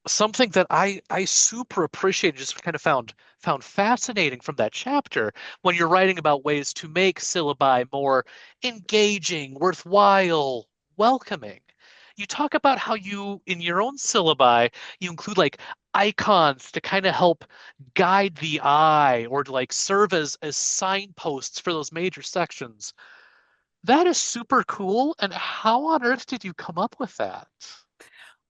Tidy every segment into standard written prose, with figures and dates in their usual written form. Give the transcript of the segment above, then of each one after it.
something that I super appreciated, just kind of found fascinating from that chapter when you're writing about ways to make syllabi more engaging, worthwhile, welcoming. You talk about how you, in your own syllabi, you include like icons to kind of help guide the eye or to like serve as signposts for those major sections. That is super cool. And how on earth did you come up with that?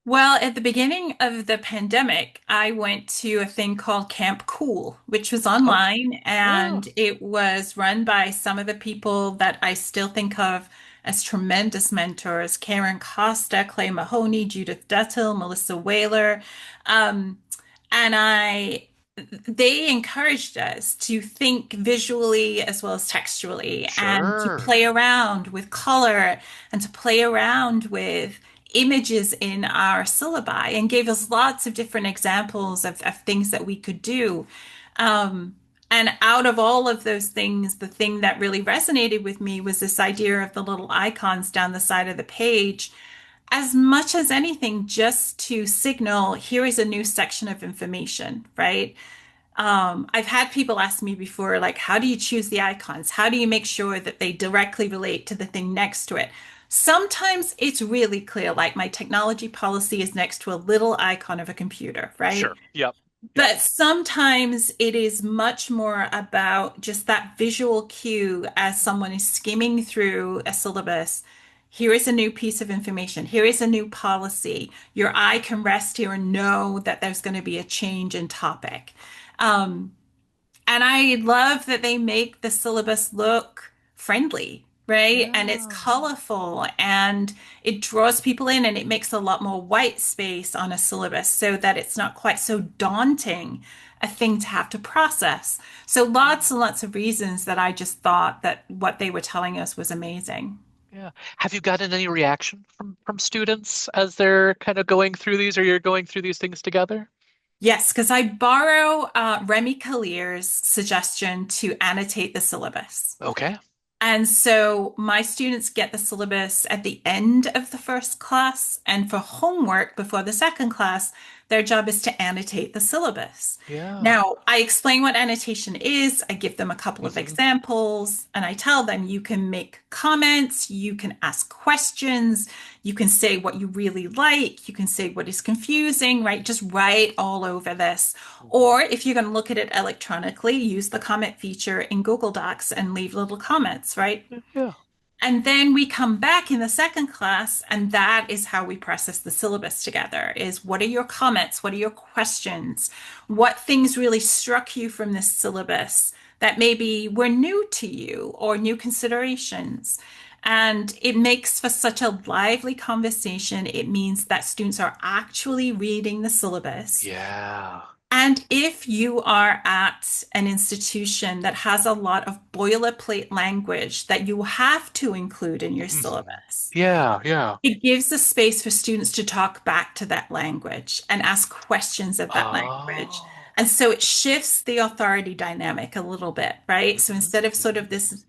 Well, at the beginning of the pandemic, I went to a thing called Camp Cool, which was Oh, online, yeah, and it was run by some of the people that I still think of as tremendous mentors: Karen Costa, Clay Mahoney, Judith Duttle, Melissa Whaler. Um, and they encouraged us to think visually as well as textually and to sure. play around with color and to play around with images in our syllabi and gave us lots of different examples of things that we could do. Um, and out of all of those things, the thing that really resonated with me was this idea of the little icons down the side of the page, as much as anything, just to signal here is a new section of information, right? I've had people ask me before, like, how do you choose the icons? How do you make sure that they directly relate to the thing next to it? Sometimes it's really clear, like my technology policy is next to a little icon of a computer, right? Sure. Yep. Yep. But sometimes it is much more about just that visual cue as someone is skimming through a syllabus. Here is a new piece of information. Here is a new policy. Your eye can rest here and know that there's going to be a change in topic. Um, and I love that they make the syllabus look friendly, right? And it's Yeah. colorful and it draws people in and it makes a lot more white space on a syllabus so that it's not quite so daunting a thing to have to process. So lots and lots of reasons that I just thought that what they were telling us was amazing. Yeah. Have you gotten any reaction from students as they're kind of going through these or you're going through these things together? Yes, because I borrow Remy Callier's suggestion to annotate the syllabus. Okay. And so my students get the syllabus at the end of the first class, and for homework before the second class, their job is to annotate the syllabus. Yeah. Now, I explain what annotation is, I give them a couple of Hmm. examples, and I tell them you can make comments, you can ask questions, you can say what you really like, you can say what is confusing, right? Just write all over this. Hmm. Or if you're going to look at it electronically, use the comment feature in Google Docs and leave little comments, right? Yeah. And then we come back in the second class, and that is how we process the syllabus together, is what are your comments? What are your questions? What things really struck you from this syllabus that maybe were new to you or new considerations? And it makes for such a lively conversation. It means that students are actually reading the syllabus. Yeah. And if you are at an institution that has a lot of boilerplate language that you have to include in your Hmm. syllabus, Yeah. Yeah. it gives a space for students to talk back to that language and ask questions of that language. Oh. And so it shifts the authority dynamic a little bit, right? So Hmm. instead of sort Hmm. of this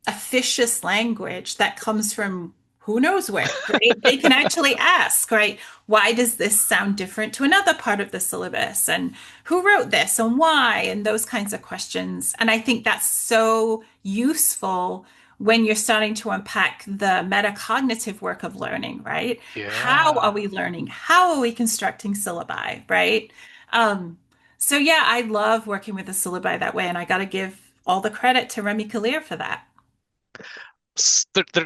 officious language that comes from who knows where, right? They can actually ask, right? Why does this sound different to another part of the syllabus? And who wrote this and why? And those kinds of questions. And I think that's so useful when you're starting to unpack the metacognitive work of learning, right? How are Yeah. we learning? How are we constructing syllabi, right? Um, so yeah, I love working with the syllabi that way, and I got to give all the credit to Remy Kalir for that.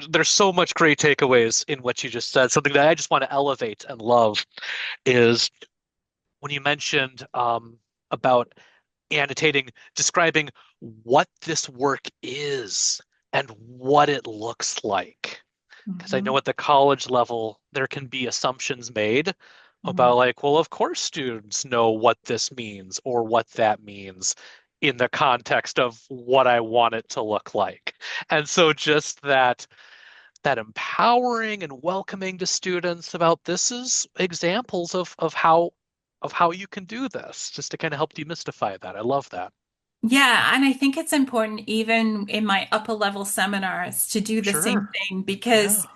There's so much great takeaways in what you just said. Something that I just want to elevate and love is when you mentioned about annotating, describing what this work is and what it looks like. Because I know Mhm, at the college level, there can be assumptions made mhm. about, like, well, of course students know what this means or what that means in the context of what I want it to look like. And so just that empowering and welcoming to students about this is examples of how you can do this, just to kind of help demystify that. I love that. Yeah, and I think it's important even in my upper level seminars to do the same Sure. thing Yeah. because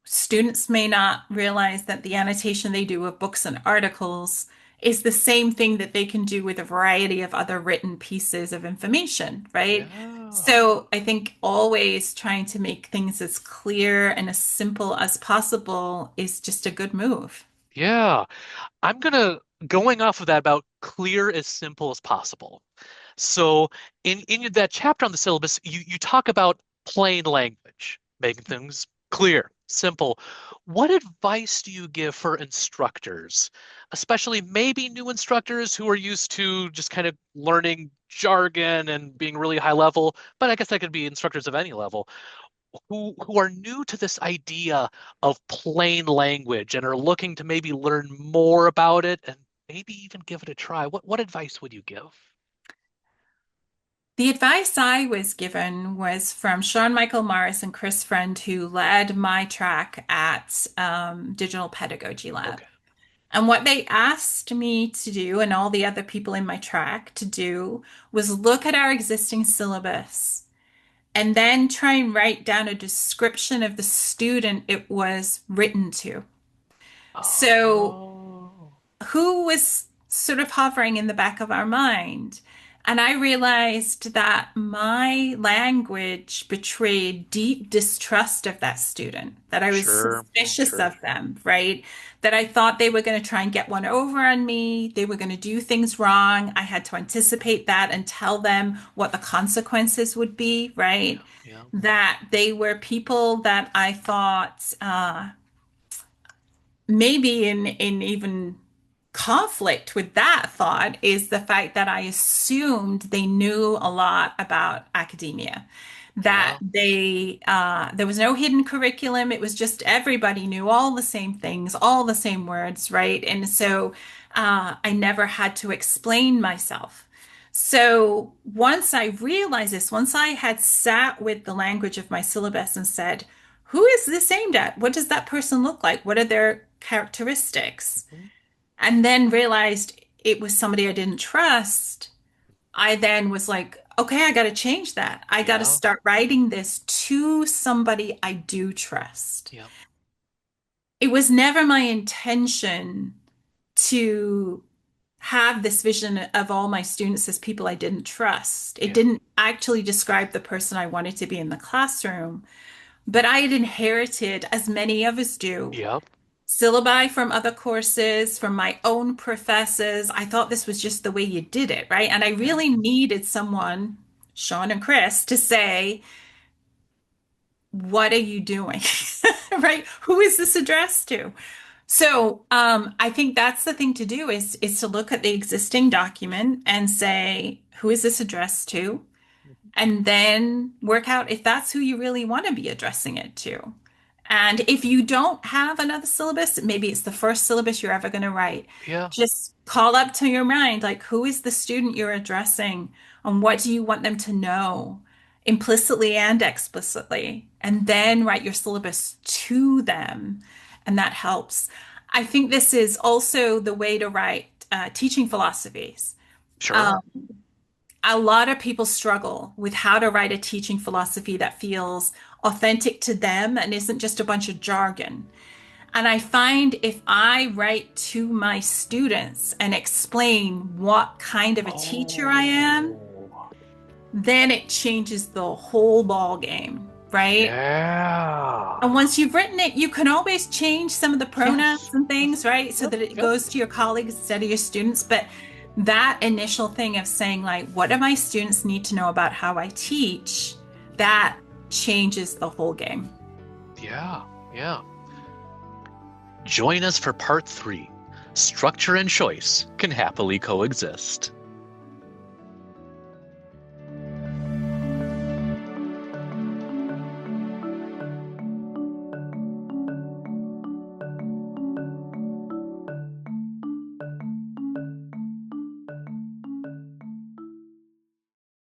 students may not realize that the annotation they do of books and articles is the same thing that they can do with a variety of other written pieces of information, right? Yeah. So I think always trying to make things as clear and as simple as possible is just a good move. Yeah. I'm gonna going off of that about clear as simple as possible. So in that chapter on the syllabus, you talk about plain language, making things clear, simple. What advice do you give for instructors, especially maybe new instructors who are used to just kind of learning jargon and being really high level, but I guess that could be instructors of any level, who are new to this idea of plain language and are looking to maybe learn more about it and maybe even give it a try. What advice would you give? The advice I was given was from Sean Michael Morris and Chris Friend, who led my track at Digital Pedagogy Lab. Okay. And what they asked me to do, and all the other people in my track to do, was look at our existing syllabus and then try and write down a description of the student it was written to. So Oh, who was sort of hovering in the back of our mind. And I realized that my language betrayed deep distrust of that student, that I was sure, suspicious sure. of them, right? That I thought they were going to try and get one over on me. They were going to do things wrong. I had to anticipate that and tell them what the consequences would be, Yeah, right? yeah, That they were people that I thought maybe in even conflict with that thought is the fact that I assumed they knew a lot about academia, that yeah, they there was no hidden curriculum. It was just everybody knew all the same things, all the same words, right? And so I never had to explain myself. So once I realized this, once I had sat with the language of my syllabus and said, who is this aimed at? What does that person look like? What are their characteristics? mhm, And then realized it was somebody I didn't trust. I then was like, okay, I got to change that. I got to yeah, start writing this to somebody I do trust. yeah, It was never my intention to have this vision of all my students as people I didn't trust. It yeah, didn't actually describe the person I wanted to be in the classroom, but I had inherited, as many of us do, yep, syllabi from other courses, from my own professors. I thought this was just the way you did it, right? And I yeah, really needed someone, Sean and Chris, to say, what are you doing? Right? Who is this addressed to? So I think that's the thing to do is to look at the existing document and say, who is this addressed to? mhm, And then work out if that's who you really want to be addressing it to. And if you don't have another syllabus, maybe it's the first syllabus you're ever going to write. yeah, Just call up to your mind, like, who is the student you're addressing and what do you want them to know implicitly and explicitly? And then write your syllabus to them. And that helps. I think this is also the way to write teaching philosophies. sure. Um, a lot of people struggle with how to write a teaching philosophy that feels authentic to them and isn't just a bunch of jargon. And I find if I write to my students and explain what kind of a teacher I am, Oh, then it changes the whole ball game, right? yeah. And once you've written it, you can always change some of the pronouns Yes. and Mhm. things, right? So Yep, that it yep. goes to your colleagues instead of your students. But that initial thing of saying, like, what do my students need to know about how I teach? That changes the whole game. Yeah, yeah. Join us for part 3. Structure and choice can happily coexist.